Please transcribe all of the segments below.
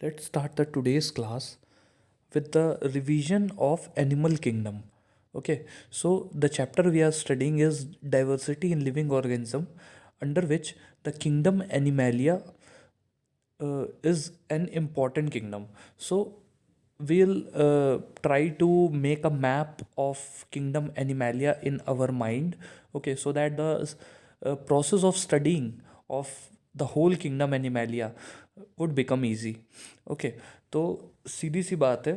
Let's start the today's class with the revision of animal kingdom. Okay, so the chapter we are studying is diversity in living organism, under which the kingdom Animalia is an important kingdom. So we'll try to make a map of kingdom Animalia in our mind. Okay, so that the process of studying of the whole kingdom Animalia would become easy. Okay, तो सीधी सी बात है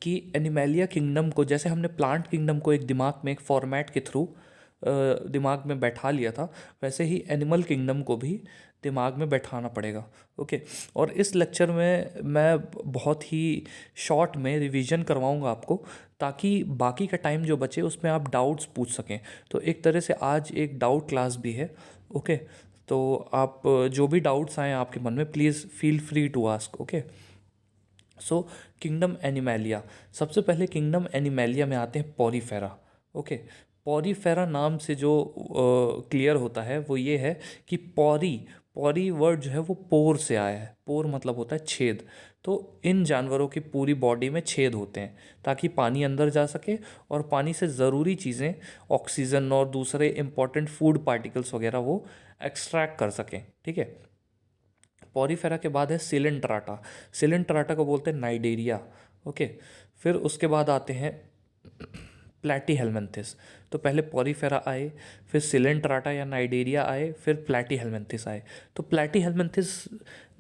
कि animalia kingdom को, जैसे हमने plant kingdom को एक दिमाग में एक फॉर्मेट के थ्रू दिमाग में बैठा लिया था, वैसे ही एनिमल किंगडम को भी दिमाग में बैठाना पड़ेगा। ओके, और इस लेक्चर में मैं बहुत ही शॉर्ट में रिवीजन करवाऊंगा आपको, ताकि बाकी का टाइम जो बचे उसमें आप डाउट्स पूछ सकें। तो एक तरह से आज एक डाउट क्लास भी है। ओके, तो आप जो भी डाउट्स आए आपके मन में, please feel free to ask. Okay, so kingdom Animalia, सबसे पहले किंगडम एनिमेलिया में आते हैं पॉरीफेरा। ओके, पॉरीफेरा नाम से जो क्लियर होता है वो ये है कि पॉरी पॉरी वर्ड जो है वो पोर से आया है। पोर मतलब होता है छेद। तो इन जानवरों की पूरी बॉडी में छेद होते हैं ताकि पानी अंदर जा सके और पानी से ज़रूरी चीज़ें, ऑक्सीजन और दूसरे इंपॉर्टेंट फूड पार्टिकल्स वगैरह वो एक्सट्रैक्ट कर सकें। ठीक है, पॉरीफेरा के बाद है सिलेंट्राटा। सिलेंट्राटा को बोलते हैं नाइडेरिया। ओके, फिर उसके बाद आते हैं प्लैटीहेलमिन्थिस। तो पहले पॉरीफेरा आए, फिर सिलेंट्राटा या नाइडेरिया आए, फिर प्लैटीहेलमिन्थिस आए। तो प्लैटीहेलमिन्थिस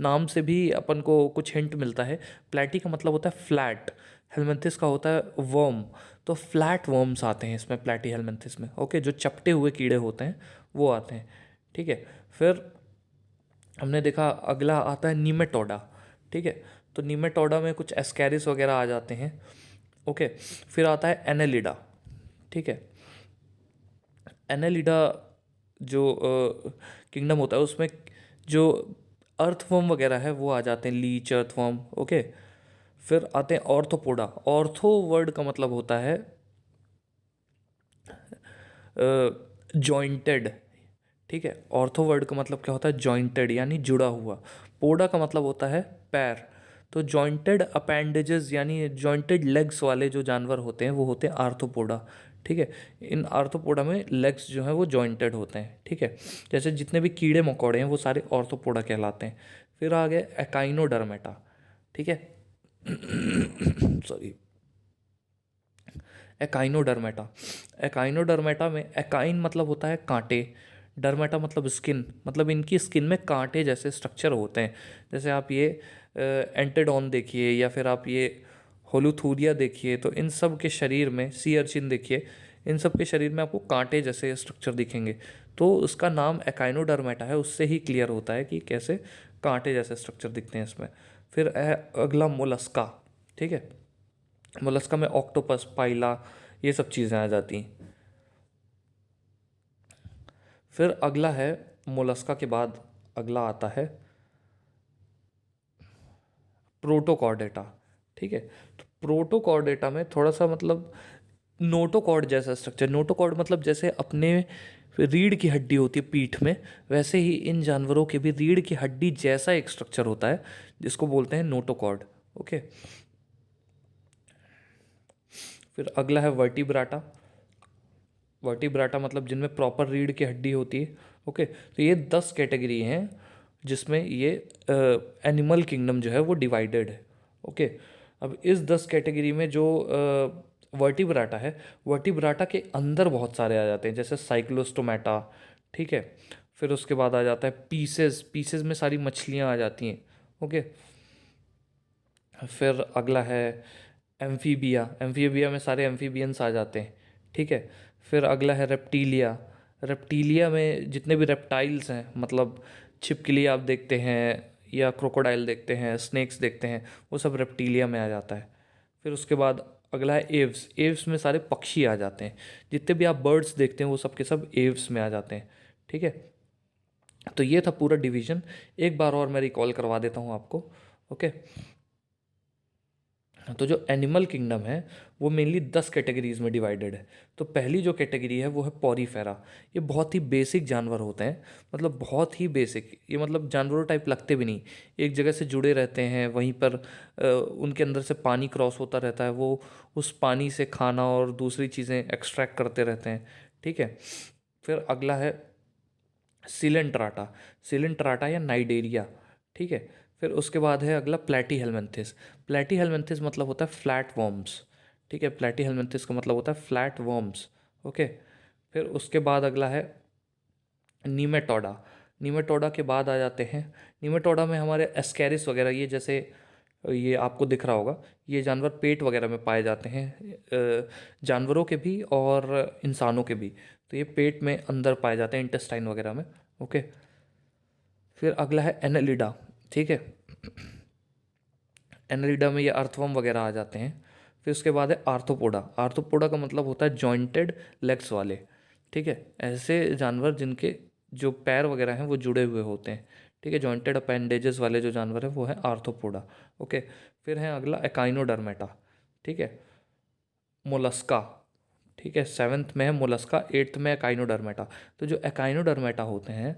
नाम से भी अपन को कुछ हिंट मिलता है। प्लैटी का मतलब होता है फ्लैट, हेलमिन्थिस का होता है वर्म। तो फ्लैट वर्म्स आते हैं इसमें प्लैटीहेलमिन्थिस में। ओके, जो चपटे हुए कीड़े होते हैं वो आते हैं। ठीक है, फिर हमने देखा अगला आता है नीमेटोडा। ठीक है, तो नीमेटोडा में कुछ एस्कैरिस वगैरह आ जाते हैं। ओके, फिर आता है एनेलिडा। ठीक है, एनेलिडा जो किंगडम होता है उसमें जो अर्थवर्म वगैरह है वो आ जाते हैं, लीच, अर्थवर्म। ओके, फिर आते हैं ऑर्थोपोडा। ऑर्थो वर्ड का मतलब होता है जॉइंटेड। ठीक है, ऑर्थो वर्ड का मतलब क्या होता है, जॉइंटेड यानी जुड़ा हुआ। पोडा का मतलब होता है पैर। तो जॉइंटेड अपेंडेजेस यानी जॉइंटेड लेग्स वाले जो जानवर होते हैं वो होते हैं आर्थोपोडा। ठीक है, इन आर्थोपोडा में लेग्स जो हैं वो जॉइंटेड होते हैं। ठीक है, जैसे जितने भी कीड़े मकोड़े हैं वो सारे ऑर्थोपोडा कहलाते हैं। फिर आ गए एकाइनोडर्मेटा। ठीक है, सॉरी, एकाइनोडर्मेटा। एकाइनोडर्मेटा में एकाइन मतलब होता है कांटे, डर्मेटा मतलब स्किन, मतलब इनकी स्किन में कांटे जैसे स्ट्रक्चर होते हैं। जैसे आप ये एंटेडॉन देखिए या फिर आप ये होलुथूरिया देखिए, तो इन सब के शरीर में, सी अर्चिन देखिए, इन सब के शरीर में आपको कांटे जैसे स्ट्रक्चर दिखेंगे। तो उसका नाम एकाइनोडर्मेटा है, उससे ही क्लियर होता है कि कैसे कांटे जैसे स्ट्रक्चर दिखते हैं इसमें। फिर है अगला मोलस्का। ठीक है, मोलस्का में ऑक्टोपस, पाइला, ये सब चीज़ें आ जाती हैं। फिर अगला है मोलस्का के बाद अगला आता है प्रोटोकॉर्डेटा। ठीक है, तो प्रोटोकॉर्डेटा में थोड़ा सा मतलब नोटोकॉर्ड जैसा स्ट्रक्चर। नोटोकॉर्ड मतलब जैसे अपने रीढ़ की हड्डी होती है पीठ में, वैसे ही इन जानवरों के भी रीढ़ की हड्डी जैसा एक स्ट्रक्चर होता है जिसको बोलते हैं नोटोकॉर्ड। ओके, फिर अगला है वर्टिब्राटा। वर्टिब्राटा मतलब जिनमें प्रॉपर रीढ़ की हड्डी होती है। ओके, तो ये 10 कैटेगरी हैं जिसमें ये एनिमल किंगडम जो है वो डिवाइडेड है। ओके, अब इस 10 कैटेगरी में जो वर्टिब्राटा है, वर्टिब्राटा के अंदर बहुत सारे आ जाते हैं, जैसे साइक्लोस्टोमेटा। ठीक है, फिर उसके बाद आ जाता है पीसेस। पीसेस में सारी मछलियाँ आ जाती हैं। ओके, फिर अगला है एम्फीबिया। एम्फीबिया में सारे एम्फीबियंस आ जाते हैं। ठीक है, फिर अगला है रेप्टीलिया। रेप्टीलिया में जितने भी रेप्टाइल्स हैं, मतलब छिपकली आप देखते हैं या क्रोकोडाइल देखते हैं, स्नेक्स देखते हैं, वो सब रेप्टीलिया में आ जाता है। फिर उसके बाद अगला है एव्स। एव्स में सारे पक्षी आ जाते हैं, जितने भी आप बर्ड्स देखते हैं वो सब के सब एव्स में आ जाते हैं। ठीक है, तो ये था पूरा डिवीजन। एक बार और मैं रिकॉल करवा देता हूँ आपको। ओके, तो जो एनिमल किंगडम है वो मेनली 10 कैटेगरीज में डिवाइडेड है। तो पहली जो कैटेगरी है वो है पॉरीफेरा। ये बहुत ही बेसिक जानवर होते हैं, मतलब बहुत ही बेसिक, ये मतलब जानवरों टाइप लगते भी नहीं, एक जगह से जुड़े रहते हैं, वहीं पर उनके अंदर से पानी क्रॉस होता रहता है, वो उस पानी से खाना और दूसरी चीज़ें एक्सट्रैक्ट करते रहते हैं। ठीक है। फिर अगला है सिलेंट्राटा, सिलेंट्राटा या नाइडेरिया। ठीक है। फिर उसके बाद है अगला प्लेटी हेलमिंथिस। प्लेटी हेलमिंथिस मतलब होता है फ्लैट वर्म्स। ठीक है, प्लेटी हेलमिंथिस का मतलब होता है फ्लैट वर्म्स। ओके। फिर उसके बाद अगला है नीमेटोडा। नीमेटोडा के बाद आ जाते हैं, नीमेटोडा में हमारे एस्कैरिस वगैरह, ये जैसे ये आपको दिख रहा होगा, ये जानवर पेट वगैरह में पाए जाते हैं, जानवरों के भी और इंसानों के भी। तो ये पेट में अंदर पाए जाते हैं, इंटेस्टाइन वगैरह में। ओके। फिर अगला है एनेलिडा। ठीक है, एनेलिडा में ये अर्थवर्म वगैरह आ जाते हैं। फिर उसके बाद है आर्थ्रोपोडा। आर्थ्रोपोडा का मतलब होता है जॉइंटेड लेग्स वाले। ठीक है, ऐसे जानवर जिनके जो पैर वगैरह हैं वो जुड़े हुए होते हैं। ठीक है, जॉइंटेड अपेंडेजेस वाले जो जानवर है वो है आर्थ्रोपोडा। ओके। फिर है अगला एकाइनोडर्मेटा। ठीक है, मोलस्का। ठीक है, सेवन्थ में है मोलस्का, एट्थ में एकाइनोडर्मेटा। तो जो एकाइनोडर्मेटा होते हैं,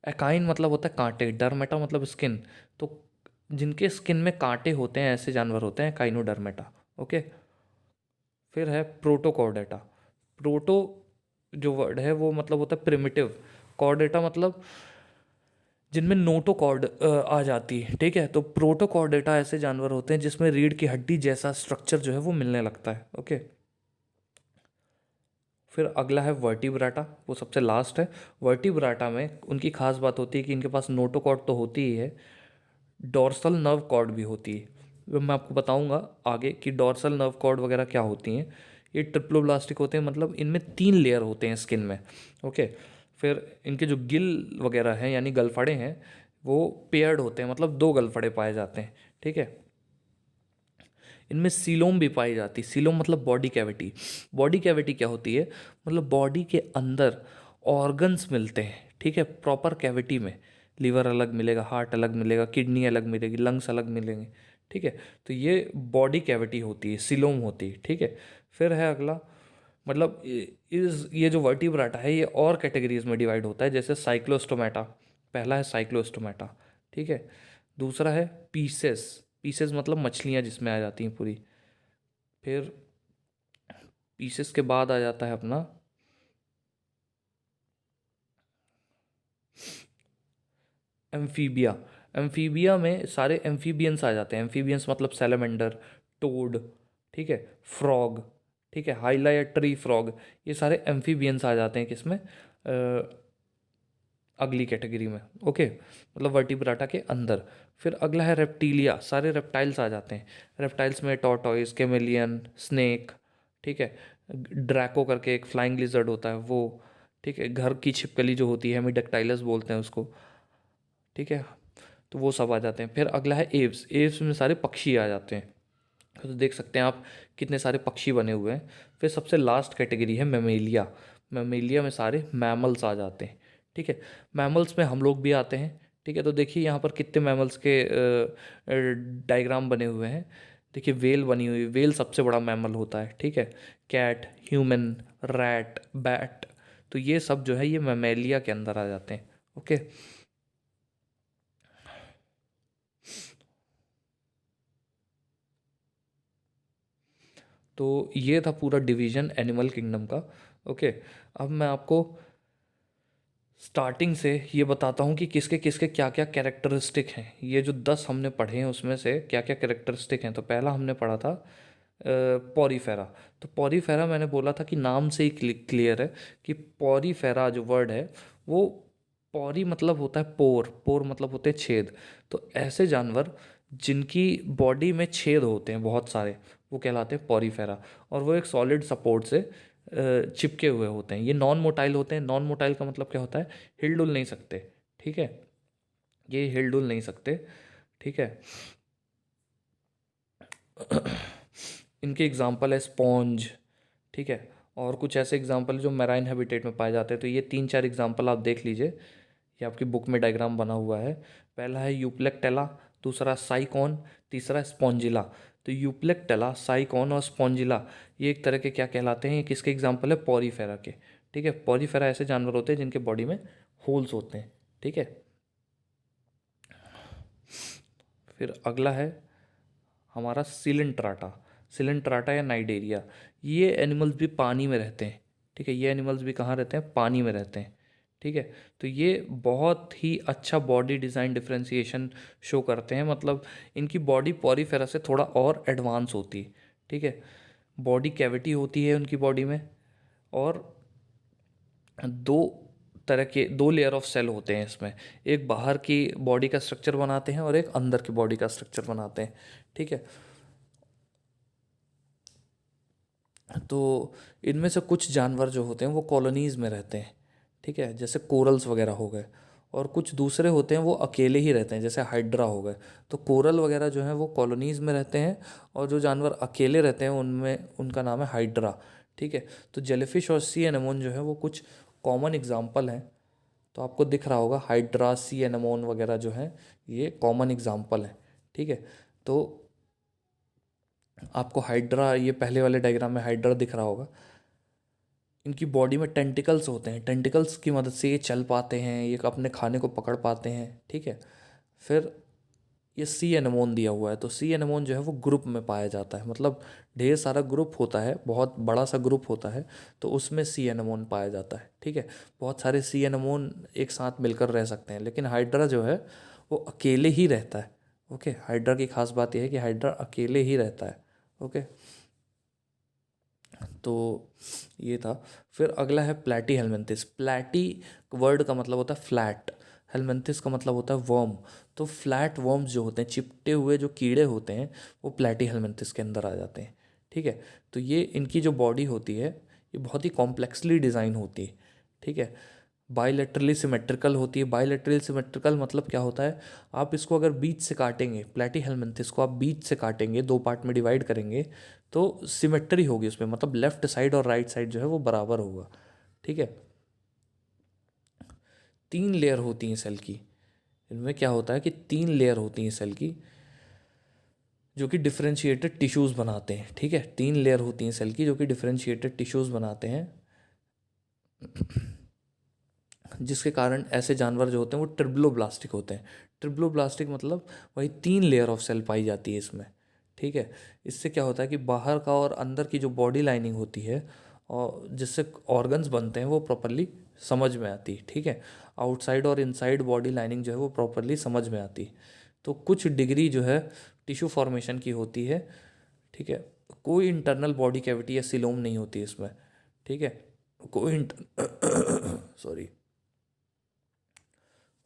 एकाइन मतलब होता है कांटे, डर्मेटा मतलब स्किन, तो जिनके स्किन में कांटे होते हैं ऐसे जानवर होते हैं एकाइनोडर्मेटा। ओके। फिर है प्रोटोकॉर्डेटा। प्रोटो जो वर्ड है वो मतलब होता है प्रिमिटिव, कॉर्डेटा मतलब जिनमें नोटोकॉर्ड आ जाती है। ठीक है, तो प्रोटोकॉर्डेटा ऐसे जानवर होते हैं जिसमें रीढ़ की हड्डी जैसा स्ट्रक्चर जो है वो मिलने लगता है। ओके। फिर अगला है वर्टिब्राटा, वो सबसे लास्ट है। वर्टिब्राटा में उनकी खास बात होती है कि इनके पास नोटोकॉर्ड तो होती ही है, डॉर्सल नर्व कॉर्ड भी होती है। वो मैं आपको बताऊंगा आगे कि डॉर्सल नर्व कॉर्ड वगैरह क्या होती हैं। ये ट्रिप्लोब्लास्टिक होते हैं, मतलब इनमें 3 लेयर होते हैं स्किन में। ओके। फिर इनके जो गिल वगैरह हैं यानी गलफड़े हैं वो पेयर्ड होते हैं, मतलब 2 गलफड़े पाए जाते हैं। ठीक है। इनमें सीलोम भी पाई जाती है। सीलोम मतलब बॉडी कैविटी। बॉडी कैविटी क्या होती है, मतलब बॉडी के अंदर ऑर्गन्स मिलते हैं। ठीक है, प्रॉपर कैविटी में लीवर अलग मिलेगा, हार्ट अलग मिलेगा, किडनी अलग मिलेगी, लंग्स अलग मिलेंगे। ठीक है, तो ये बॉडी कैविटी होती है, सीलोम होती है। ठीक है। फिर है अगला, मतलब इस ये जो वर्टिब्राटा है ये और कैटेगरीज में डिवाइड होता है, जैसे साइक्लोस्टोमेटा। पहला है साइक्लोस्टोमेटा। ठीक है। दूसरा है पीसेस। पीसेस मतलब मछलियाँ जिसमें आ जाती हैं पूरी। फिर पीसेस के बाद आ जाता है अपना एम्फीबिया। एम्फीबिया में सारे एम्फीबियंस आ जाते हैं। एम्फीबियंस मतलब सैलमेंडर, टोड, ठीक है, फ्रॉग, ठीक है, हाइला या ट्री फ्रॉग, ये सारे एम्फीबियंस आ जाते हैं किसमें, अगली कैटेगरी में। ओके, मतलब वर्टिब्राटा के अंदर। फिर अगला है रेप्टीलिया, सारे रेप्टाइल्स आ जाते हैं। रेप्टाइल्स में टॉर्टॉइस, कैमेलियन, स्नेक, ठीक है, ड्रैको करके एक फ्लाइंग लिजर्ड होता है वो, ठीक है, घर की छिपकली जो होती है हेमिडेक्टाइलस बोलते हैं उसको। ठीक है, तो वो सब आ जाते हैं। फिर अगला है एव्स। एव्स में सारे पक्षी आ जाते हैं। तो देख सकते हैं आप कितने सारे पक्षी बने हुए हैं। फिर सबसे लास्ट कैटेगरी है मेमेलिया। मेमेलिया में सारे मैमल्स आ जाते हैं। ठीक है, मैमल्स में हम लोग भी आते हैं। ठीक है, तो देखिए यहाँ पर कितने मैमल्स के डायग्राम बने हुए हैं। देखिए वेल बनी हुई, वेल सबसे बड़ा मैमल होता है। ठीक है, कैट, ह्यूमन, रैट, बैट, तो ये सब जो है ये मेमेलिया के अंदर आ जाते हैं। ओके। तो ये था पूरा डिवीजन एनिमल किंगडम का। ओके। अब मैं आपको स्टार्टिंग से ये बताता हूँ कि किसके किसके क्या क्या कैरेक्टरिस्टिक हैं। ये जो 10 हमने पढ़े हैं उसमें से क्या क्या कैरेक्टरिस्टिक हैं। तो पहला हमने पढ़ा था पॉरीफेरा। तो पॉरीफेरा मैंने बोला था कि नाम से ही क्लियर है कि पॉरीफेरा जो वर्ड है वो, पॉरी मतलब होता है पोर, पोर मतलब होते हैं छेद। तो ऐसे जानवर जिनकी बॉडी में छेद होते हैं बहुत सारे वो कहलाते हैं पॉरीफेरा। और वो एक सॉलिड सपोर्ट से चिपके हुए होते हैं। ये नॉन मोटाइल होते हैं। नॉन मोटाइल का मतलब क्या होता है, हिलडुल नहीं सकते। ठीक है, ये हिलडुल नहीं सकते। ठीक है। इनके एग्जाम्पल है स्पॉन्ज। ठीक है, और कुछ ऐसे एग्जाम्पल जो मैराइन हैबिटेट में पाए जाते हैं। तो ये 3-4 एग्जाम्पल आप देख लीजिए, ये आपकी बुक में डायग्राम बना हुआ है। पहला है यूप्लेक्टेला, दूसरा साइकॉन, तीसरा स्पॉन्जिला। तो यूप्लेक्टला, साइकॉन और स्पॉन्जिला ये एक तरह के क्या कहलाते हैं, ये किसके एग्जाम्पल है, पॉरीफेरा के। ठीक है, पॉरीफेरा ऐसे जानवर होते हैं जिनके बॉडी में होल्स होते हैं। ठीक है, फिर अगला है हमारा सिलेंट्राटा। सिलेंट्राटा या नाइडेरिया, ये एनिमल्स भी पानी में रहते हैं। ठीक है, ये एनिमल्स भी कहाँ रहते हैं, पानी में रहते हैं। ठीक है, तो ये बहुत ही अच्छा बॉडी डिज़ाइन डिफरेंशिएशन शो करते हैं, मतलब इनकी बॉडी पॉरीफेरा से थोड़ा और एडवांस होती है। ठीक है, बॉडी कैविटी होती है उनकी बॉडी में, और दो तरह के, दो लेयर ऑफ सेल होते हैं इसमें। एक बाहर की बॉडी का स्ट्रक्चर बनाते हैं और एक अंदर की बॉडी का स्ट्रक्चर बनाते हैं। ठीक है, तो इनमें से कुछ जानवर जो होते हैं वो कॉलोनीज़ में रहते हैं। ठीक है, जैसे कोरल्स वगैरह हो गए, और कुछ दूसरे होते हैं वो अकेले ही रहते हैं, जैसे हाइड्रा हो गए। तो कोरल वगैरह जो हैं वो कॉलोनीज़ में रहते हैं, और जो जानवर अकेले रहते हैं उनमें उनका नाम है हाइड्रा। ठीक है, तो जेलीफिश और सी एनेमोन जो है वो कुछ कॉमन एग्जाम्पल हैं। तो आपको दिख रहा होगा हाइड्रा, सी एनेमोन वगैरह जो हैं ये कॉमन एग्जाम्पल हैं। ठीक है, तो आपको हाइड्रा, ये पहले वाले डायग्राम में हाइड्रा दिख रहा होगा। इनकी बॉडी में टेंटिकल्स होते हैं, टेंटिकल्स की मदद से ये चल पाते हैं, ये अपने खाने को पकड़ पाते हैं। ठीक है, फिर ये सी एनेमोन दिया हुआ है। तो सी एनेमोन जो है वो ग्रुप में पाया जाता है, मतलब ढेर सारा ग्रुप होता है, बहुत बड़ा सा ग्रुप होता है, तो उसमें सी एनेमोन पाया जाता है। ठीक है, बहुत सारे सी एनेमोन एक साथ मिलकर रह सकते हैं, लेकिन हाइड्रा जो है वो अकेले ही रहता है। ओके, हाइड्रा की खास बात यह है कि हाइड्रा अकेले ही रहता है। ओके, तो ये था। फिर अगला है प्लेटी हेलमिंथिस। प्लेटी वर्ड का मतलब होता है फ्लैट, हेलमिंथिस का मतलब होता है वर्म। तो फ्लैट वर्म्स जो होते हैं, चिपटे हुए जो कीड़े होते हैं, वो प्लेटी हेलमिंथिस के अंदर आ जाते हैं। ठीक है, तो ये इनकी जो बॉडी होती है ये बहुत ही कॉम्प्लेक्सली डिज़ाइन होती है। ठीक है, बाइलेटरली सिमेट्रिकल होती है। बाइलेटरली सिमेट्रिकल मतलब क्या होता है, आप इसको अगर बीच से काटेंगे, प्लेटी हेलमिंथिस को आप बीच से काटेंगे, दो पार्ट में डिवाइड करेंगे, तो सिमेट्री होगी उसमें, मतलब लेफ्ट साइड और राइट साइड जो है वो बराबर होगा। ठीक है, तीन लेयर होती हैं सेल की। इनमें क्या होता है कि तीन लेयर होती हैं सेल की, जो कि डिफरेंशिएटेड टिश्यूज़ बनाते हैं। ठीक है, तीन लेयर होती हैं सेल की जो कि डिफरेंशिएटेड टिश्यूज़ बनाते हैं, जिसके कारण ऐसे जानवर जो होते हैं वो ट्रिब्लोब्लास्टिक होते हैं। ट्रिब्लोब्लास्टिक मतलब वही तीन लेयर ऑफ सेल पाई जाती है इसमें। ठीक है, इससे क्या होता है कि बाहर का और अंदर की जो बॉडी लाइनिंग होती है और जिससे ऑर्गन्स बनते हैं वो प्रॉपरली समझ में आती है। ठीक है, आउटसाइड और इनसाइड बॉडी लाइनिंग जो है वो प्रॉपरली समझ में आती है। तो कुछ डिग्री जो है टिश्यू फॉर्मेशन की होती है। ठीक है, कोई इंटरनल बॉडी कैविटी या सिलोम नहीं होती इसमें। ठीक है, कोई सॉरी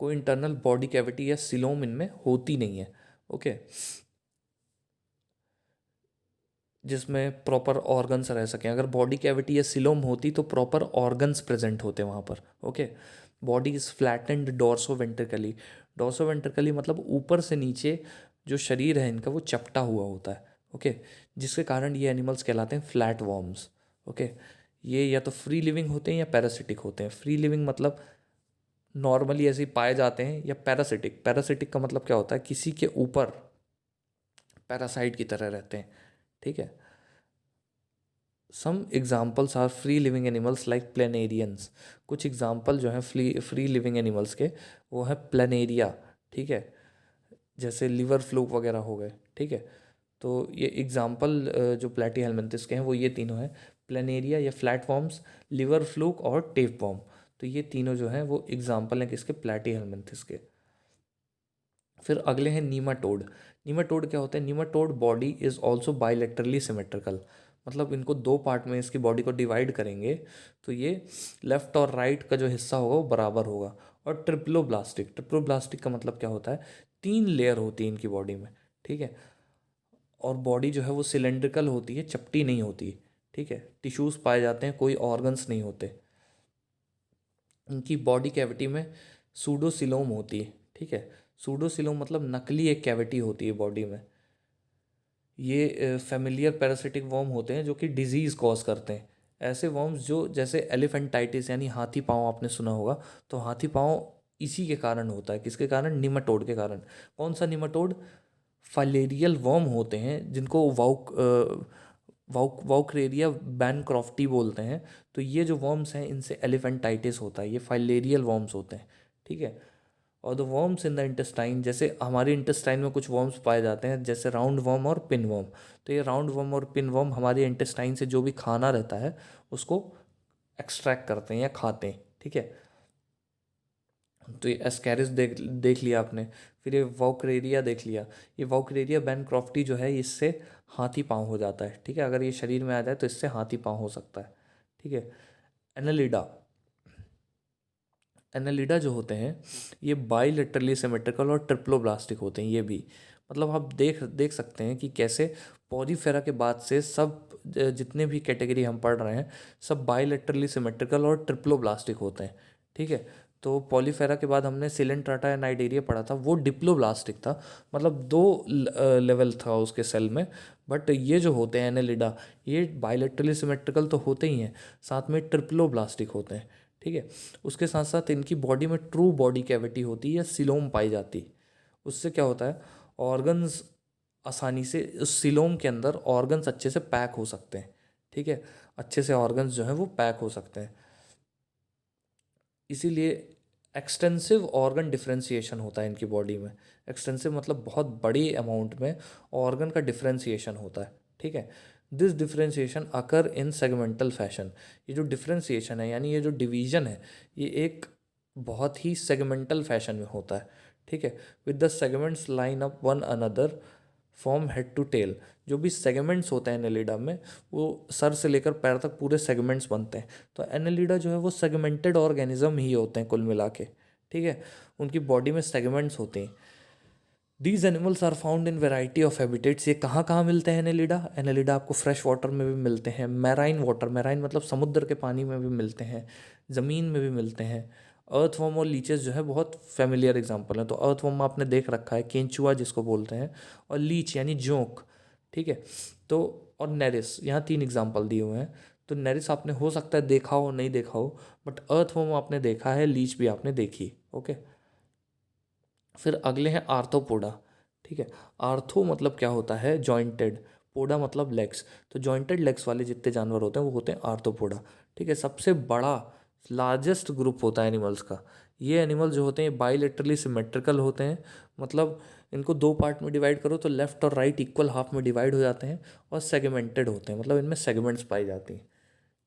कोई इंटरनल बॉडी कैविटी या सिलोम इनमें होती नहीं है। ओके, जिसमें प्रॉपर ऑर्गन्स रह सकें। अगर बॉडी कैविटी या सिलोम होती तो प्रॉपर ऑर्गन्स प्रेजेंट होते वहाँ पर। Okay, body is flattened dorsoventrally. Dorsoventrally मतलब ऊपर से नीचे जो शरीर है इनका वो चपटा हुआ होता है। ओके, जिसके कारण ये एनिमल्स कहलाते हैं फ्लैट वॉर्म्स। ओके, ये या तो फ्री लिविंग होते हैं या पैरासिटिक होते हैं। फ्री लिविंग मतलब नॉर्मली ऐसे ही पाए जाते हैं, या पैरासिटिक, पैरासिटिक का मतलब क्या होता है, किसी के ऊपर पैरासाइट की तरह रहते हैं। ठीक है, some examples are free living animals like planarians. कुछ एग्जाम्पल जो हैं फ्री लिविंग एनिमल्स के वो है प्लेनेरिया। ठीक है, जैसे लिवर फ्लूक वगैरह हो गए। ठीक है, तो ये एग्जाम्पल जो प्लेटी हेलमिंथिस के हैं वो ये तीनों हैं, प्लेनेरिया या फ्लैटफॉर्म्स, लिवर फ्लूक और टेपवॉर्म। तो ये तीनों जो हैं वो एग्जाम्पल हैं किसके, प्लेटी हेलमिंथिस के। फिर अगले हैं नीमाटोड। नीमाटोड क्या होता है, nematode body is also bilaterally symmetrical, मतलब इनको दो पार्ट में इसकी बॉडी को डिवाइड करेंगे तो ये लेफ्ट और राइट का जो हिस्सा होगा वो बराबर होगा। और ट्रिप्लोब्लास्टिक, ट्रिप्लोब्लास्टिक का मतलब क्या होता है, तीन लेयर होती है इनकी बॉडी में। ठीक है, और बॉडी जो है वो सिलेंड्रिकल होती है, चपटी नहीं होती। ठीक है, टिश्यूज़ पाए जाते हैं, कोई ऑर्गन्स नहीं होते। इनकी बॉडी कैविटी में सूडोसिलोम होती है। ठीक है, सूडोसिलोम मतलब नकली एक कैविटी होती है बॉडी में। ये फेमिलियर पैरासिटिक वर्म होते हैं जो कि डिजीज़ कॉज करते हैं। ऐसे वर्म्स जो, जैसे एलिफेंटाइटिस यानी हाथी पाँव आपने सुना होगा, तो हाथी पाँव इसी के कारण होता है। किसके कारण? निमाटोड के कारण। कौन सा निमाटोड? फाइलेरियल वर्म होते हैं जिनको वाउकरेरिया बैनक्रॉफ्टी बोलते हैं। तो ये जो वर्म्स हैं इनसे एलिफेंटाइटिस होता है, ये फाइलेरियल वर्म्स होते हैं, ठीक है। और the worms in the intestine, जैसे हमारे इंटेस्टाइन में कुछ वर्म्स पाए जाते हैं जैसे राउंड वर्म और पिन वर्म। तो ये राउंड वर्म और पिन वर्म हमारे इंटेस्टाइन से जो भी खाना रहता है उसको एक्सट्रैक्ट करते हैं या खाते हैं, ठीक है। तो ये एस्कैरिस देख देख लिया आपने। फिर ये वॉकरेरिया देख लिया। ये वॉकरेरिया बैनक्रॉफ्टी जो है इससे हाथी पाँव हो जाता है, ठीक है। अगर ये शरीर में आ जाए तो इससे हाथी पाँव हो सकता है, ठीक है। एनालिडा, एनालिडा जो होते हैं ये बाइलेटरली सिमेट्रिकल और ट्रिप्लोब्लास्टिक होते हैं। ये भी मतलब आप देख सकते हैं कि कैसे पॉलीफेरा के बाद से सब जितने भी कैटेगरी हम पढ़ रहे हैं सब बाइलेटरली सिमेट्रिकल और ट्रिप्लोब्लास्टिक होते हैं, ठीक है। तो पॉलीफेरा के बाद हमने सिलेंट्राटा या नाइडेरिया पढ़ा था, वो डिप्लोब्लास्टिक था, मतलब दो लेवल था उसके सेल में। बट ये जो होते हैं एनालिडा, ये बाइलेटरली सिमेट्रिकल तो होते ही हैं, साथ में ट्रिप्लोब्लास्टिक होते हैं, ठीक है। उसके साथ साथ इनकी बॉडी में ट्रू बॉडी कैविटी होती है या सिलोम पाई जाती है। उससे क्या होता है, ऑर्गन्स आसानी से उस सिलोम के अंदर ऑर्गन्स अच्छे से पैक हो सकते हैं, ठीक है। अच्छे से ऑर्गन्स जो हैं वो पैक हो सकते हैं। इसीलिए एक्सटेंसिव ऑर्गन डिफरेंशिएशन होता है इनकी बॉडी में। एक्सटेंसिव मतलब बहुत बड़ी अमाउंट में ऑर्गन का डिफरेंशिएशन होता है, ठीक है। This differentiation occur in segmental fashion. ये जो डिफरेंशिएशन है यानी ये जो डिवीजन है ये एक बहुत ही सेगमेंटल फैशन में होता है, ठीक है। With the segments line up one another from head to tail. जो भी सेगमेंट्स होते हैं एनालिडा में वो सर से लेकर पैर तक पूरे सेगमेंट्स बनते हैं। तो एनालिडा जो है वो सेगमेंटेड ऑर्गेनिज्म ही होते हैं कुल मिला के, ठीक है। उनकी बॉडी में सेगमेंट्स होते हैं। These animals are found in variety of habitats. ये कहाँ कहाँ मिलते हैं एनालिडा? एनालिडा आपको फ्रेश वाटर में भी मिलते हैं, मैराइन वाटर, मैराइन मतलब समुद्र के पानी में भी मिलते हैं, ज़मीन में भी मिलते हैं। अर्थवर्म और लीचेस जो है बहुत फेमिलियर एग्जांपल हैं। तो अर्थवर्म आपने देख रखा है, केंचुआ जिसको बोलते हैं, और लीच यानी जोंक, ठीक है। तो और नेरिस, यहाँ 3 एग्जांपल दिए हुए हैं। तो नेरिस आपने हो सकता है देखा हो नहीं देखा हो, बट अर्थवर्म आपने देखा है, लीच भी आपने देखी, ओके। फिर अगले हैं आर्थ्रोपोडा, ठीक है। आर्थो मतलब क्या होता है? जॉइंटेड, पोडा मतलब लेग्स। तो जॉइंटेड लेग्स वाले जितने जानवर होते हैं वो होते हैं आर्थ्रोपोडा, ठीक है। सबसे बड़ा लार्जेस्ट ग्रुप होता है एनिमल्स का। ये एनिमल जो होते हैं बाइलेटरली सिमेट्रिकल होते हैं, मतलब इनको 2 पार्ट में डिवाइड करो तो लेफ्ट और राइट इक्वल हाफ में डिवाइड हो जाते हैं, और सेगमेंटेड होते हैं, मतलब इनमें सेगमेंट्स पाई जाती हैं।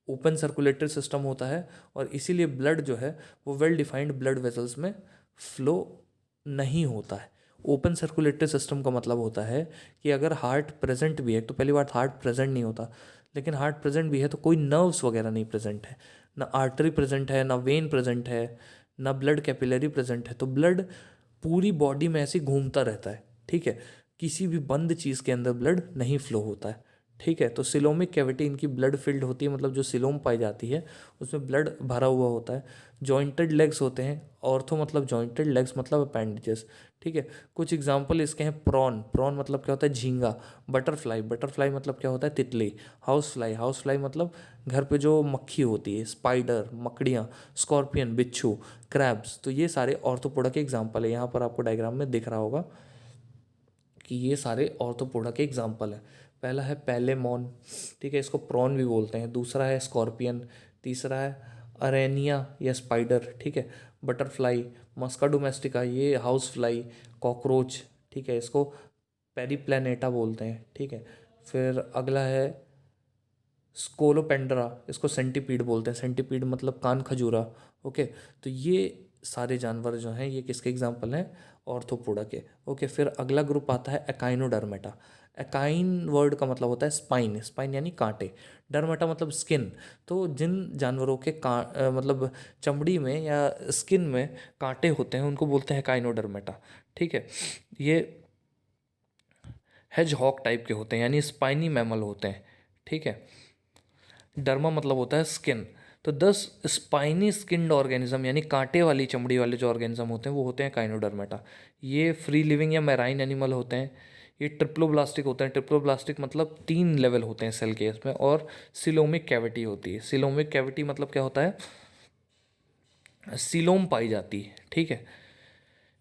ओपन सर्कुलेटरी सिस्टम होता है, और इसीलिए ब्लड जो है वो वेल डिफाइंड ब्लड वेसल्स में फ्लो नहीं होता है। ओपन सर्कुलेटरी सिस्टम का मतलब होता है कि अगर हार्ट प्रेजेंट भी है, तो पहली बात हार्ट प्रेजेंट नहीं होता, लेकिन हार्ट प्रेजेंट भी है तो कोई नर्व्स वगैरह नहीं प्रेजेंट है, ना आर्टरी प्रेजेंट है, ना वेन प्रेजेंट है, ना ब्लड कैपिलरी प्रेजेंट है। तो ब्लड पूरी बॉडी में ऐसे ही घूमता रहता है, ठीक है। किसी भी बंद चीज़ के अंदर ब्लड नहीं फ्लो होता है, ठीक है। तो सिलोमिक कैविटी इनकी ब्लड फिल्ड होती है, मतलब जो सिलोम पाई जाती है उसमें ब्लड भरा हुआ होता है। जॉइंटेड लेग्स होते हैं, ऑर्थो मतलब जॉइंटेड, लेग्स मतलब अपेंडेजेस, ठीक है। कुछ एग्जांपल इसके हैं, प्रॉन, प्रॉन मतलब क्या होता है? झींगा। बटरफ्लाई, बटरफ्लाई मतलब क्या होता है? तितली। हाउस फ्लाई, हाउस फ्लाई मतलब घर पे जो मक्खी होती है। स्पाइडर, मकड़ियाँ। स्कॉर्पियन, बिच्छू। क्रैब्स। तो ये सारे ऑर्थोपोडा के एग्जाम्पल है। यहाँ पर आपको डायग्राम में दिख रहा होगा कि ये सारे ऑर्थोपोडा के एग्जाम्पल हैं। पहला है पैलेमॉन, ठीक है, इसको प्रॉन भी बोलते हैं। दूसरा है स्कॉर्पियन। तीसरा है अरेनिया या स्पाइडर, ठीक है। बटरफ्लाई, मस्का डोमेस्टिका, ये हाउस फ्लाई। कॉकरोच, ठीक है, इसको पेरीप्लैनेटा बोलते हैं, ठीक है। फिर अगला है स्कोलोपेंड्रा, इसको सेंटीपीड बोलते हैं। सेंटीपीड मतलब कान खजूरा, ओके। तो ये सारे जानवर जो हैं ये किसके एग्जाम्पल हैं? ऑर्थोपोडा के, ओके। फिर अगला ग्रुप आता है एकाइनोडर्मेटा। एकाइन वर्ड का मतलब होता है स्पाइन, स्पाइन यानी कांटे। डर्मेटा मतलब स्किन। तो जिन जानवरों के मतलब चमड़ी में या स्किन में कांटे होते हैं उनको बोलते हैं एकाइनोडर्मेटा, ठीक है। ये हेज हॉक टाइप के होते हैं यानी स्पाइनी मैमल होते हैं, ठीक है। डर्मा मतलब होता है स्किन। तो 10 स्पाइनी स्किन्ड ऑर्गेनिज्म यानी कांटे वाली चमड़ी वाले जो ऑर्गेनिज्म होते हैं वो होते हैं काइनोडर्मेटा। ये फ्री लिविंग या मैराइन एनिमल होते हैं। ये ट्रिप्लोब्लास्टिक होते हैं। ट्रिप्लोब्लास्टिक मतलब 3 लेवल होते हैं सेल के इसमें, और सिलोमिक कैविटी होती है। सिलोमिक कैविटी मतलब क्या होता है? सीलोम पाई जाती है। ठीक है,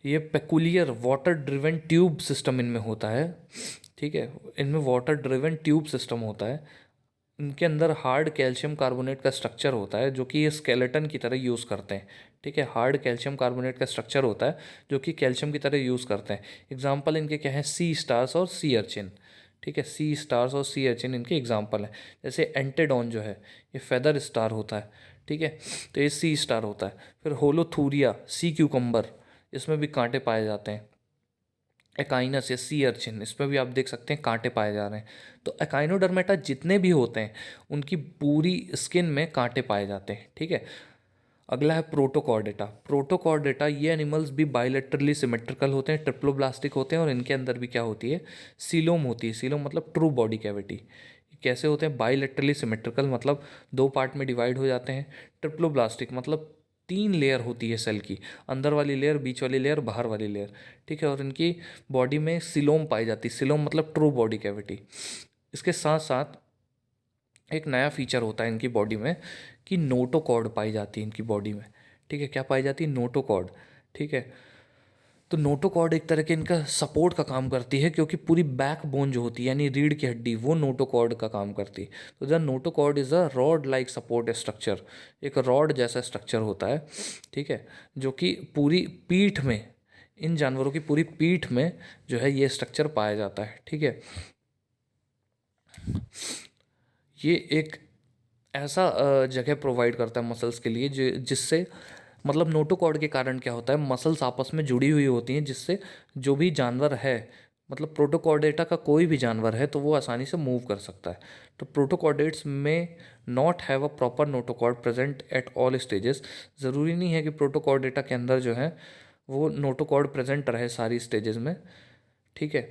ये peculiar water driven tube system इनमें होता है। ठीक है, इनमें वाटर ड्रिवन ट्यूब सिस्टम होता है। इनके अंदर हार्ड कैल्शियम कार्बोनेट का स्ट्रक्चर होता है जो कि ये स्केलेटन की तरह यूज़ करते हैं। ठीक है, हार्ड कैल्शियम कार्बोनेट का स्ट्रक्चर होता है जो कि कैल्शियम की तरह यूज़ करते हैं। एग्जाम्पल इनके क्या हैं, सी स्टार्स और सी अर्चिन। ठीक है, सी स्टार्स और सी अर्चिन इनके एग्जाम्पल हैं। जैसे एंटेडॉन जो है ये फेदर स्टार होता है। ठीक है, तो ये सी स्टार होता है। फिर होलोथूरिया सी क्यूकम्बर, इसमें भी कांटे पाए जाते हैं। एकाइनस या सी अर्चिन, इसमें भी आप देख सकते हैं कांटे पाए जा रहे हैं। तो एकाइनोडर्मेटा जितने भी होते हैं उनकी पूरी स्किन में कांटे पाए जाते हैं। ठीक है, अगला है प्रोटोकॉर्डेटा। प्रोटोकॉर्डेटा ये एनिमल्स भी बायलेटरली सिमेट्रिकल होते हैं, ट्रिप्लोब्लास्टिक होते हैं, और इनके अंदर भी क्या होती है, सीलोम होती है। सीलोम मतलब ट्रू बॉडी कैविटी। कैसे होते हैं, बायलेटरली सिमेट्रिकल मतलब दो पार्ट में डिवाइड हो जाते हैं। ट्रिप्लोब्लास्टिक मतलब तीन लेयर होती है सेल की, अंदर वाली लेयर, बीच वाली लेयर, बाहर वाली लेयर। ठीक है, और इनकी बॉडी में सिलोम पाई जाती है। सिलोम मतलब ट्रू बॉडी कैविटी। इसके साथ साथ एक नया फीचर होता है इनकी बॉडी में कि नोटोकॉर्ड पाई जाती है इनकी बॉडी में। ठीक है, क्या पाई जाती है, नोटोकॉर्ड। ठीक है, तो नोटोकॉर्ड एक तरह के इनका सपोर्ट का काम करती है, क्योंकि पूरी बैक बोन जो होती है यानी रीढ़ की हड्डी, वो नोटोकॉर्ड का काम करती है। तो the notochord is a rod like support structure, एक रॉड जैसा स्ट्रक्चर होता है। ठीक है, जो कि पूरी पीठ में, इन जानवरों की पूरी पीठ में जो है ये स्ट्रक्चर पाया जाता है। ठीक है, ये एक ऐसा जगह प्रोवाइड करता है मसल्स के लिए जिससे, मतलब नोटोकॉर्ड के कारण क्या होता है, मसल्स आपस में जुड़ी हुई होती हैं, जिससे जो भी जानवर है, मतलब प्रोटोकॉर्डेटा का कोई भी जानवर है तो वो आसानी से मूव कर सकता है। तो प्रोटोकॉर्डेट्स में not have a proper notochord present at all stages. ज़रूरी नहीं है कि प्रोटोकॉर्डेटा के अंदर जो है वो नोटोकॉर्ड प्रेजेंट रहे सारी स्टेजेस में। ठीक है,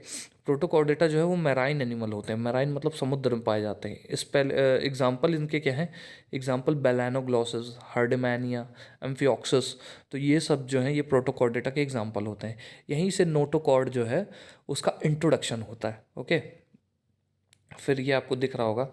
प्रोटोकॉर्डेटा जो है वो मैराइन एनिमल होते हैं। मैराइन मतलब समुद्र में पाए जाते हैं। इस पहले एग्जाम्पल इनके क्या हैं, एग्जाम्पल बेलानोग्लॉसस, हार्डेमैनिया, एम्फिऑक्सस। तो ये सब जो हैं ये प्रोटोकॉर्डेटा के एग्जाम्पल होते हैं। यहीं से नोटोकॉर्ड जो है उसका इंट्रोडक्शन होता है। ओके, फिर ये आपको दिख रहा होगा,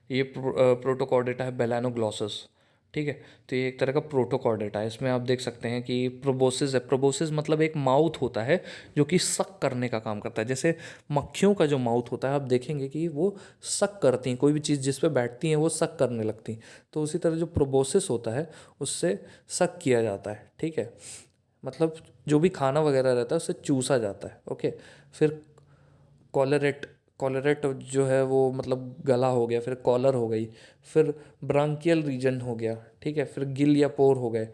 ये प्रोटोकॉर्डेटा है बेलानोग्लॉसस। ठीक है, तो ये एक तरह का प्रोटोकॉर्डेटा है। इसमें आप देख सकते हैं कि प्रोबोसिस है। प्रोबोसिस मतलब एक माउथ होता है जो कि सक करने का काम करता है। जैसे मक्खियों का जो माउथ होता है आप देखेंगे कि वो सक करती हैं, कोई भी चीज़ जिस पे बैठती हैं वो सक करने लगती हैं। तो उसी तरह जो प्रोबोसिस होता है उससे सक किया जाता है। ठीक है, मतलब जो भी खाना वगैरह रहता है उससे चूसा जाता है। ओके, फिर कॉलरेट, कॉलरेट जो है वो मतलब गला हो गया, फिर कॉलर हो गई, फिर ब्रांकियल रीजन हो गया। ठीक है, फिर गिल या पोर हो गए,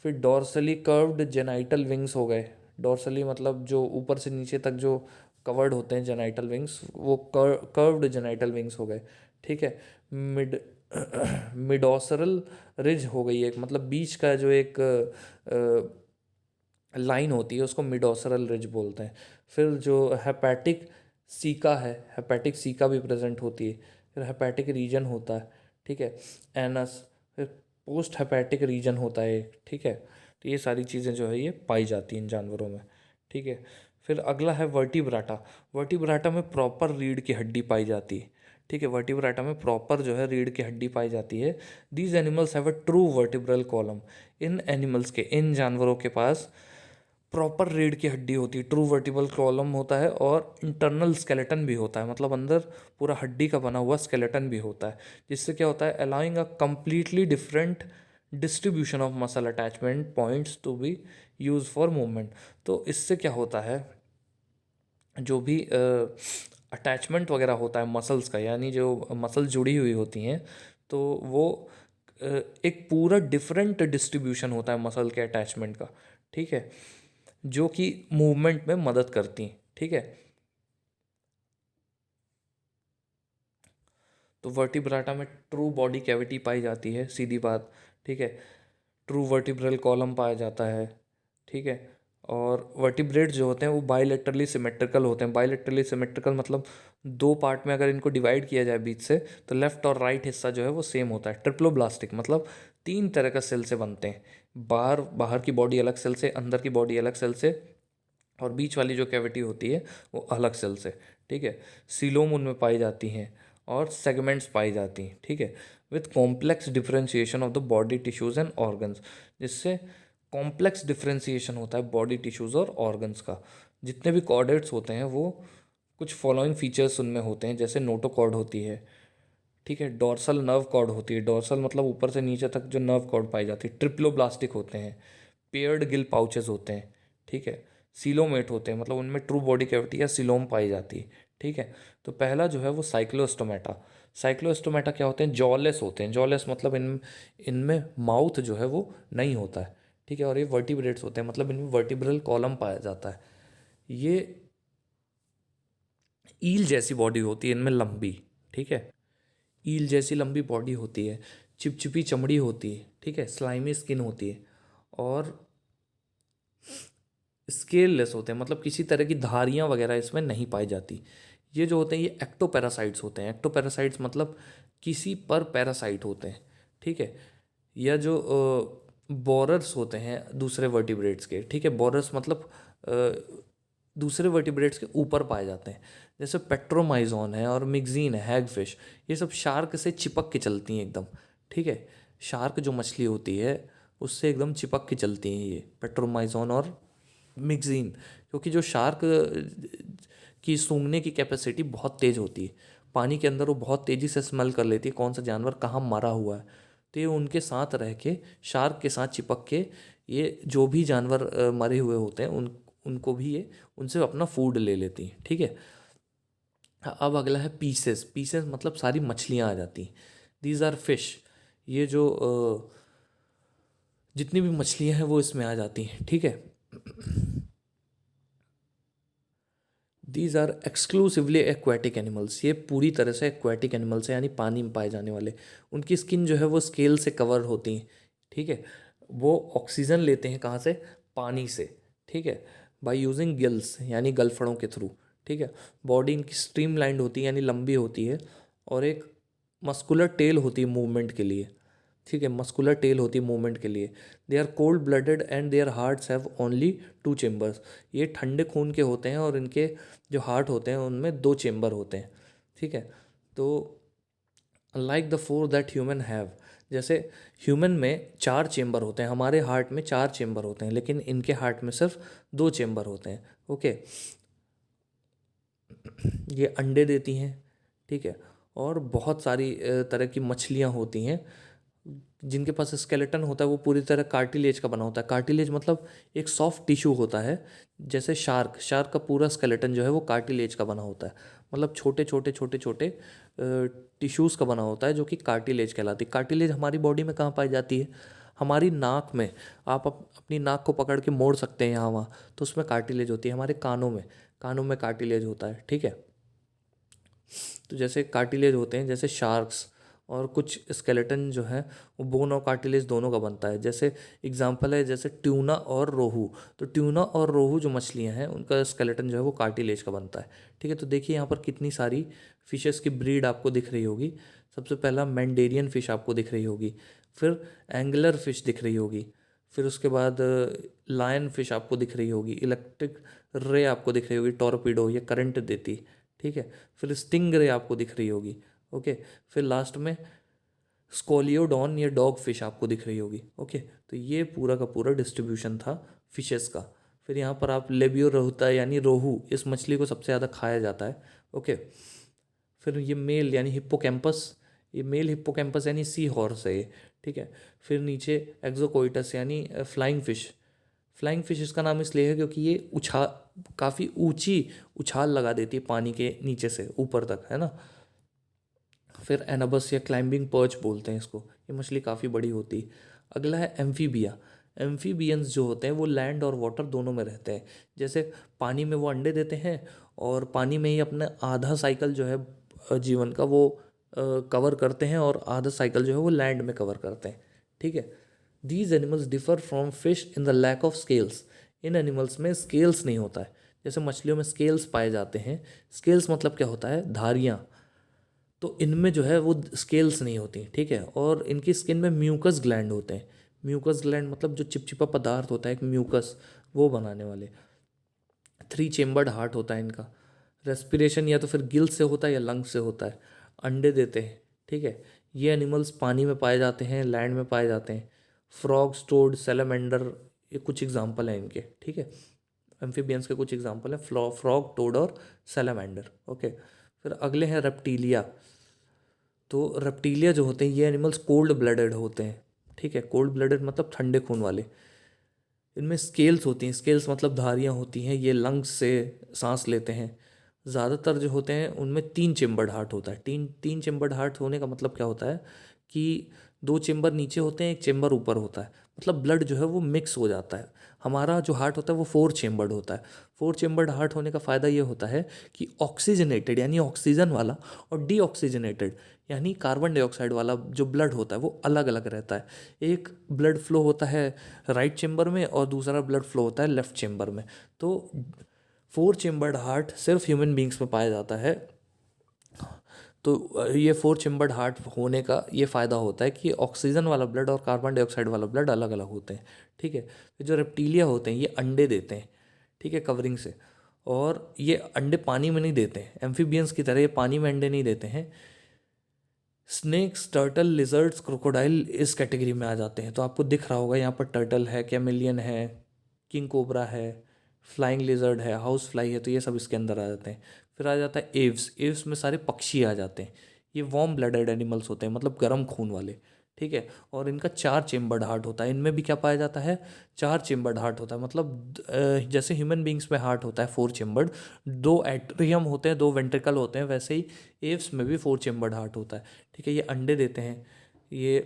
फिर डॉर्सली कर्व्ड जेनाइटल विंग्स हो गए। डॉर्सली मतलब जो ऊपर से नीचे तक जो कवर्ड होते हैं जेनाइटल विंग्स, वो कर्व्ड जेनाइटल विंग्स हो गए। ठीक है, मिड मिडोसरल रिज हो गई एक, मतलब बीच का जो एक लाइन होती है उसको मिडोसरल रिज बोलते हैं। फिर जो हेपेटिक सीका है, हेपेटिक सीका भी प्रेजेंट होती है। फिर हेपेटिक रीजन होता है। ठीक है, एनस, फिर पोस्ट हेपेटिक रीजन होता है एक। ठीक है, तो ये सारी चीज़ें जो है ये पाई जाती हैं इन जानवरों में। ठीक है, फिर अगला है वर्टिब्राटा। वर्टिब्राटा में प्रॉपर रीढ़ की हड्डी पाई जाती है। ठीक है, वर्टिब्राटा में प्रॉपर जो है रीढ़ की हड्डी पाई जाती है। These animals have a true vertebral column. In animals के, इन जानवरों के पास प्रॉपर रीढ़ की हड्डी होती है, ट्रू वर्टिबल कॉलम होता है, और इंटरनल स्केलेटन भी होता है, मतलब अंदर पूरा हड्डी का बना हुआ स्केलेटन भी होता है। जिससे क्या होता है, allowing a completely different distribution of muscle attachment points to be use for movement. तो इससे क्या होता है, जो भी अटैचमेंट वगैरह होता है मसल्स का, यानी जो मसल जुड़ी हुई होती हैं, तो वो अ, एक पूरा डिफरेंट डिस्ट्रीब्यूशन होता है मसल के अटैचमेंट का। ठीक है, जो कि मूवमेंट में मदद करती हैं। ठीक है, तो वर्टिब्राटा में ट्रू बॉडी कैविटी पाई जाती है, सीधी बात। ठीक है, ट्रू वर्टिब्रल कॉलम पाया जाता है। ठीक है, और वर्टिब्रेट जो होते हैं वो बाइलेटरली सिमेट्रिकल होते हैं। बाइलेटरली सिमेट्रिकल मतलब दो पार्ट में अगर इनको डिवाइड किया जाए बीच से, तो लेफ्ट और राइट हिस्सा जो है वो सेम होता है। ट्रिप्लोब्लास्टिक मतलब तीन तरह का सेल से बनते हैं, बाहर बाहर की बॉडी अलग सेल से, अंदर की बॉडी अलग सेल से, और बीच वाली जो कैविटी होती है वो अलग सेल से। ठीक है, सीलोम उनमें पाई जाती हैं, और सेगमेंट्स पाई जाती हैं, ठीक है, with complex differentiation of the body tissues and organs, जिससे कॉम्प्लेक्स डिफरेंशिएशन होता है बॉडी टिश्यूज़ और ऑर्गन्स का। जितने भी कॉर्डेट्स होते हैं वो कुछ फॉलोइंग फीचर्स उनमें होते हैं, जैसे नोटोकॉर्ड होती है, ठीक है, डोर्सल नर्व कॉर्ड होती है, डोर्सल मतलब ऊपर से नीचे तक जो नर्व कॉर्ड पाई जाती है, ट्रिप्लोब्लास्टिक होते हैं, पेयर्ड गिल पाउचेस होते हैं, ठीक है, सीलोमेट होते हैं, मतलब उनमें ट्रू बॉडी कैविटी या सिलोम पाई जाती है, ठीक है। तो पहला जो है वो साइक्लोस्टोमेटा। साइक्लोस्टोमेटा क्या होते हैं? जॉलेस होते हैं। जॉलेस मतलब इनमें माउथ जो है वो नहीं होता है, ठीक है, और ये वर्टिब्रेट्स होते हैं, मतलब इनमें वर्टिब्रल कॉलम पाया जाता है। ये ईल जैसी बॉडी होती है इनमें लंबी, ठीक है, ईल जैसी लंबी बॉडी होती है, चिपचिपी चमड़ी होती है, ठीक है, स्लाइमी स्किन होती है, और स्केल लेस होते हैं, मतलब किसी तरह की धारियाँ वगैरह इसमें नहीं पाई जाती। ये जो होते हैं ये एक्टोपैरासाइट्स होते हैं। एक्टोपैरासाइट्स मतलब किसी पर पैरासाइट होते हैं, ठीक है, या जो बोरर्स होते हैं दूसरे वर्टिब्रेट्स के, ठीक है, बोरर्स मतलब दूसरे वर्टिब्रेट्स के ऊपर पाए जाते हैं, जैसे पेट्रोमाइजोन है और मिक्जीन है, हैगफिश, ये सब शार्क से चिपक के चलती हैं एकदम, ठीक है, शार्क जो मछली होती है उससे एकदम चिपक के चलती हैं ये पेट्रोमाइजोन और मिक्जीन, क्योंकि जो शार्क की सूंघने की कैपेसिटी बहुत तेज़ होती है, पानी के अंदर वो बहुत तेज़ी से स्मेल कर लेती है कौन सा जानवर कहाँ मरा हुआ है, तो ये उनके साथ रह के, शार्क के साथ चिपक के, ये जो भी जानवर मरे हुए होते हैं उनको भी ये उनसे अपना फूड ले लेती हैं, ठीक है। अब अगला है पीसेस। पीसेस मतलब सारी मछलियाँ आ जाती हैं। These are fish. ये जो जितनी भी मछलियाँ हैं वो इसमें आ जाती हैं, ठीक है। These are exclusively aquatic animals. ये पूरी तरह से एक्वाटिक एनिमल्स हैं, यानी पानी में पाए जाने वाले। उनकी स्किन जो है वो स्केल से कवर होती हैं, ठीक है। वो ऑक्सीजन लेते हैं कहाँ से? पानी से, ठीक है, बाय यूजिंग गिल्स, यानी गलफड़ों के थ्रू, ठीक है। बॉडी इनकी स्ट्रीमलाइंड होती है, यानी लंबी होती है, और एक मस्कुलर टेल होती है मूवमेंट के लिए, ठीक है, मस्कुलर टेल होती है मूवमेंट के लिए। They are cold blooded and their hearts have only 2 chambers. ये ठंडे खून के होते हैं और इनके जो हार्ट होते हैं उनमें 2 चेम्बर होते हैं, ठीक है। तो like the 4 that human have, जैसे ह्यूमन में 4 चेम्बर होते हैं, हमारे हार्ट में 4 चेम्बर होते हैं, लेकिन इनके हार्ट में सिर्फ 2 चेम्बर होते हैं, ओके। ये अंडे देती हैं, ठीक है, और बहुत सारी तरह की मछलियाँ होती हैं जिनके पास स्केलेटन होता है वो पूरी तरह कार्टिलेज का बना होता है। कार्टिलेज मतलब एक सॉफ्ट टिश्यू होता है, जैसे शार्क, शार्क का पूरा स्केलेटन जो है वो कार्टिलेज का बना होता है, मतलब छोटे छोटे छोटे छोटे टिश्यूज़ का बना होता है जो कि कार्टिलेज कहलाती है। कार्टिलेज हमारी बॉडी में कहाँ पाई जाती है? हमारी नाक में। आप अपनी नाक को पकड़ के मोड़ सकते हैं यहाँ वहाँ, तो उसमें कार्टिलेज होती है। हमारे कानों में कार्टिलेज होता है, ठीक है। तो जैसे कार्टिलेज होते हैं, जैसे शार्क्स, और कुछ स्केलेटन जो है वो बोन और कार्टिलेज दोनों का बनता है। जैसे एग्जांपल है जैसे ट्यूना और रोहू। तो ट्यूना और रोहू जो मछलियां हैं उनका स्केलेटन जो है वो कार्टिलेज का बनता है, ठीक है। तो देखिए यहाँ पर कितनी सारी फिशेस की ब्रीड आपको दिख रही होगी। सबसे पहला मैंडेरियन फिश आपको दिख रही होगी, फिर एंगलर फिश दिख रही होगी, फिर उसके बाद लायन फिश आपको दिख रही होगी, इलेक्ट्रिक रे आपको दिख रही होगी, टॉर्पीडो, ये करंट देती, ठीक है। फिर स्टिंग रे आपको दिख रही होगी, ओके। फिर लास्ट में स्कोलियोडॉन या डॉग फिश आपको दिख रही होगी, ओके। तो ये पूरा का पूरा डिस्ट्रीब्यूशन था फिशेस का। फिर यहाँ पर आप लेबियो रोहुता यानी रोहू, इस मछली को सबसे ज़्यादा खाया जाता है, ओके। फिर ये मेल यानी हिप्पोकैम्पस, ये मेल हिप्पोकैम्पस यानी सी हॉर्स है ये, ठीक है। फिर नीचे एक्जोकोइटस यानी फ्लाइंग फिश। फ्लाइंग फिश इसका नाम इसलिए है क्योंकि ये काफ़ी ऊंची उछाल लगा देती है पानी के नीचे से ऊपर तक, है ना। फिर एनाबस या क्लाइंबिंग पर्च बोलते हैं इसको, ये मछली काफ़ी बड़ी होती है। अगला है एम्फीबिया। एम्फीबियंस जो होते हैं वो लैंड और वाटर दोनों में रहते हैं। जैसे पानी में वो अंडे देते हैं और पानी में ही अपना आधा साइकिल जो है जीवन का वो कवर करते हैं, और आधा साइकिल जो है वो लैंड में कवर करते हैं, ठीक है। These animals differ from fish in the lack of scales. इन एनिमल्स में स्केल्स नहीं होता है, जैसे मछलियों में स्केल्स पाए जाते हैं। स्केल्स मतलब क्या होता है? धारियाँ। तो इनमें जो है वो स्केल्स नहीं होती, ठीक है। और इनकी स्किन में म्यूकस ग्लैंड होते हैं। म्यूकस ग्लैंड मतलब जो चिपचिपा पदार्थ होता है एक म्यूकस, वो बनाने वाले। 3 चेम्बर्ड हार्ट होता है इनका। रेस्पिरेशन या तो फिर गिल से होता है या लंग से होता है। अंडे देते हैं, ठीक है। ये एनिमल्स पानी में पाए जाते हैं, लैंड में पाए जाते हैं। फ्रॉग्स, टोड, सैलमेंडर, ये कुछ एग्जाम्पल हैं इनके, ठीक है। एम्फीबियंस के कुछ एग्जाम्पल हैं, फ्रॉग, टोड और सैलमेंडर, ओके। फिर अगले हैं रेप्टीलिया। तो रेप्टीलिया जो होते हैं ये एनिमल्स कोल्ड ब्लडेड होते हैं, ठीक है। कोल्ड ब्लडेड मतलब ठंडे खून वाले। इनमें स्केल्स होती हैं, स्केल्स मतलब धारियाँ होती हैं, ये लंग्स से सांस लेते हैं। ज़्यादातर जो होते हैं उनमें 3 चेम्बर्ड हार्ट होता है। तीन तीन चेम्बर्ड हार्ट होने का मतलब क्या होता है कि 2 चेम्बर नीचे होते हैं, 1 चेम्बर ऊपर होता है, मतलब ब्लड जो है वो मिक्स हो जाता है। हमारा जो हार्ट होता है वो 4 चेम्बर्ड होता है। 4 चेम्बर्ड हार्ट होने का फ़ायदा ये होता है कि ऑक्सीजनेटेड यानी ऑक्सीजन वाला और डीऑक्सीजनेटेड यानी कार्बन डाइऑक्साइड वाला जो ब्लड होता है वो अलग अलग रहता है। एक ब्लड फ्लो होता है राइट चेम्बर में और दूसरा ब्लड फ्लो होता है लेफ्ट चेम्बर में। तो 4 चेम्बर्ड हार्ट सिर्फ ह्यूमन बींग्स में पाया जाता है। तो ये 4 चेम्बर्ड हार्ट होने का ये फ़ायदा होता है कि ऑक्सीजन वाला ब्लड और कार्बन डाइऑक्साइड वाला ब्लड अलग अलग होते हैं, ठीक है। तो जो रेप्टीलिया होते हैं ये अंडे देते हैं, ठीक है, कवरिंग से। और ये अंडे पानी में नहीं देते हैं, एम्फीबियंस की तरह ये पानी में अंडे नहीं देते हैं। स्नेक्स, टर्टल, लिजर्ड्स, क्रोकोडाइल इस कैटेगरी में आ जाते हैं। तो आपको दिख रहा होगा यहाँ पर टर्टल है, कैमेलियन है, किंग कोबरा है, फ्लाइंग लिजर्ड है, हाउस फ्लाई है, तो ये सब इसके अंदर आ जाते हैं। फिर आ जाता है एव्स। एव्स में सारे पक्षी आ जाते हैं। ये वार्म ब्लडेड एनिमल्स होते हैं, मतलब गर्म खून वाले, ठीक है। और इनका 4 चेम्बर्ड हार्ट होता है। इनमें भी क्या पाया जाता है, 4 चेम्बर्ड हार्ट होता है। मतलब जैसे ह्यूमन बींग्स में हार्ट होता है 4 चेम्बर्ड, 2 एट्रियम होते हैं, 2 वेंट्रिकल होते हैं, वैसे ही एव्स में भी 4 चेम्बर्ड हार्ट होता है, ठीक है। ये अंडे देते हैं। ये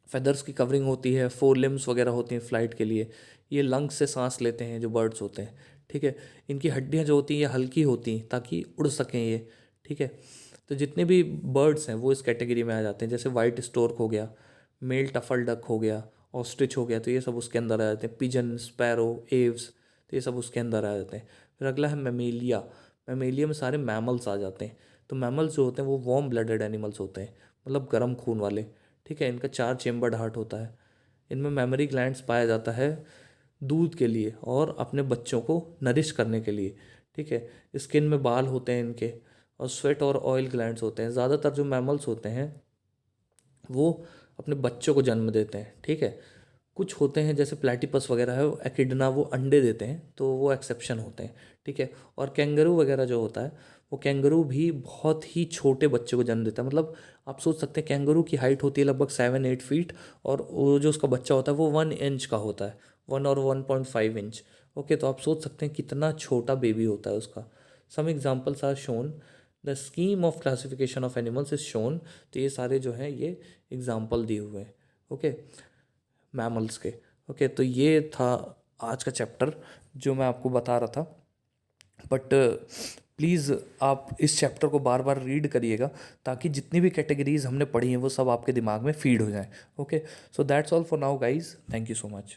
फेदर्स की कवरिंग होती है, 4 लिम्स वगैरह होती हैं फ्लाइट के लिए। ये लंग्स से सांस लेते हैं जो बर्ड्स होते हैं, ठीक है। इनकी हड्डियाँ जो होती हैं ये हल्की होती हैं ताकि उड़ सकें ये, ठीक है। तो जितने भी बर्ड्स हैं वो इस कैटेगरी में आ जाते हैं। जैसे वाइट स्टोर्क हो गया, मेल टफल डक हो गया, ऑस्ट्रिच हो गया, तो ये सब उसके अंदर आ जाते हैं। पिजन, स्पैरो, एव्स, तो ये सब उसके अंदर आ जाते हैं। फिर अगला है मेमेलिया। मेमेलिया में सारे मैमल्स आ जाते हैं। तो मैमल्स जो होते हैं वो वार्म ब्लडेड एनिमल्स होते हैं, मतलब गर्म खून वाले, ठीक है। इनका 4 चेम्बर्ड हार्ट होता है। इनमें मेमोरी ग्लैंड्स पाया जाता है दूध के लिए और अपने बच्चों को नरिश करने के लिए, ठीक है। स्किन में बाल होते हैं इनके, और स्वेट और ऑयल ग्लैंड्स होते हैं। ज़्यादातर जो मैमल्स होते हैं वो अपने बच्चों को जन्म देते हैं, ठीक है। कुछ होते हैं जैसे प्लेटिपस वगैरह है, एकिडना, वो अंडे देते हैं, तो वो एक्सेप्शन होते हैं, ठीक है। और कैंगरू वगैरह जो होता है वो कैंगरू भी बहुत ही छोटे बच्चे को जन्म देता है। मतलब आप सोच सकते हैं कैंगरू की हाइट होती है लगभग 7-8 फीट, और वो जो उसका बच्चा होता है वो 1 इंच का होता है, 1 और 1.5 इंच, ओके। तो आप सोच सकते हैं कितना छोटा बेबी होता है उसका। Some examples are shown, the scheme of classification of animals is shown. तो ये सारे जो हैं ये एग्जाम्पल दिए हुए हैं, ओके, मैमल्स के, ओके। तो ये था आज का चैप्टर जो मैं आपको बता रहा था। बट प्लीज़ आप इस चैप्टर को बार बार रीड करिएगा ताकि जितनी भी कैटेगरीज हमने पढ़ी हैं वो सब आपके दिमाग में फीड हो जाएं, okay. So that's all for now guys, thank you so much.